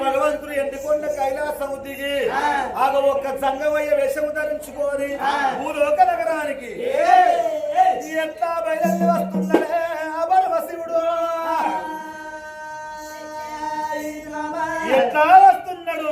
భగవంతుడు ఎండికొండ కైలాసము దిగి ఆగ ఒక్క సంగమయ్య వేషము ధరించుకొని భూలోక నగరానికి ఎట్లా బయలుదేరి వస్తున్నాడే అబర్వ శివుడు ఎట్లా వస్తున్నాడు